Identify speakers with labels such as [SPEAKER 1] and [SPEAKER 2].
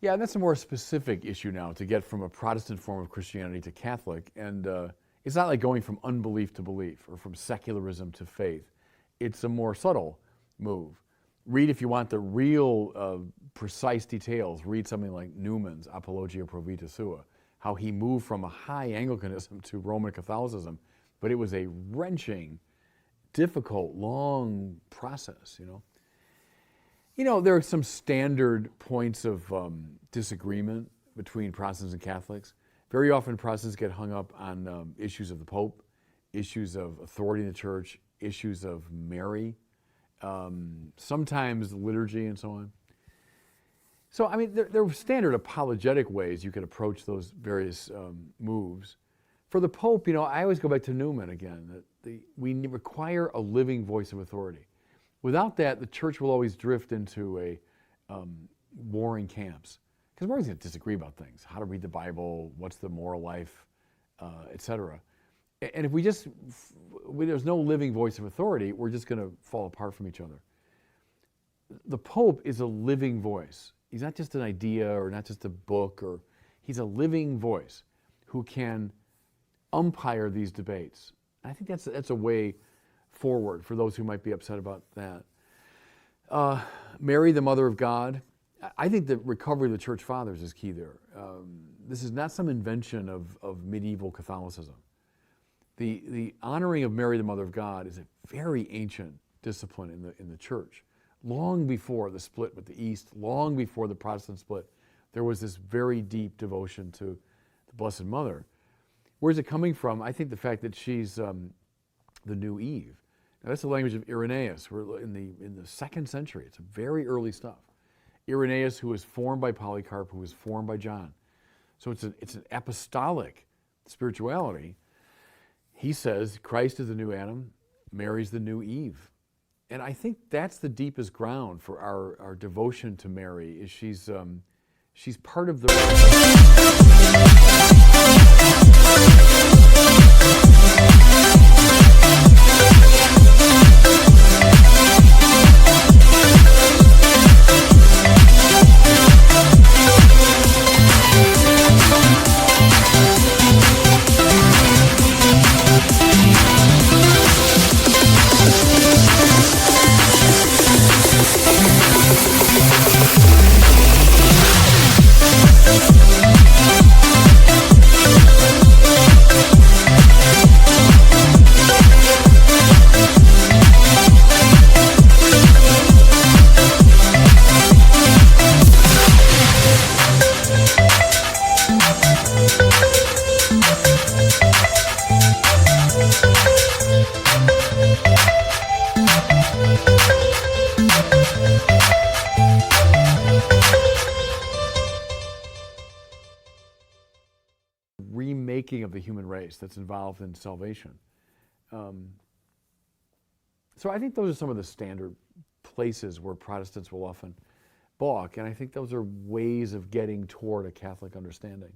[SPEAKER 1] Yeah, and that's a more specific issue now to get from a Protestant form of Christianity to Catholic. And it's not like going from unbelief to belief or from secularism to faith. It's a more subtle move. Read, if you want the real precise details, read something like Newman's Apologia Pro Vita Sua, how he moved from a high Anglicanism to Roman Catholicism, but it was a wrenching, difficult, long process, you know. You know, there are some standard points of disagreement between Protestants and Catholics. Very often Protestants get hung up on issues of the Pope, issues of authority in the church, issues of Mary, sometimes liturgy and so on. So, I mean, there are standard apologetic ways you could approach those various moves. For the Pope, you know, I always go back to Newman again, that we require a living voice of authority. Without that, the church will always drift into a warring camps. Because we're always going to disagree about things, how to read the Bible, what's the moral life, etc. And if there's no living voice of authority, we're just going to fall apart from each other. The Pope is a living voice. He's not just an idea or not just a book, he's a living voice who can umpire these debates. I think that's a way forward for those who might be upset about that. Mary, the Mother of God. I think the recovery of the Church Fathers is key there. This is not some invention of medieval Catholicism. The honoring of Mary, the Mother of God, is a very ancient discipline in the Church. Long before the split with the East, long before the Protestant split, there was this very deep devotion to the Blessed Mother. Where's it coming from? I think the fact that she's the new Eve. Now, that's the language of Irenaeus. We're in the 2nd century. It's very early stuff. Irenaeus, who was formed by Polycarp, who was formed by John. So it's an apostolic spirituality. He says Christ is the new Adam, Mary's the new Eve. And I think that's the deepest ground for our devotion to Mary, is she's part of the... remaking of the human race that's involved in salvation. So I think those are some of the standard places where Protestants will often balk, and I think those are ways of getting toward a Catholic understanding.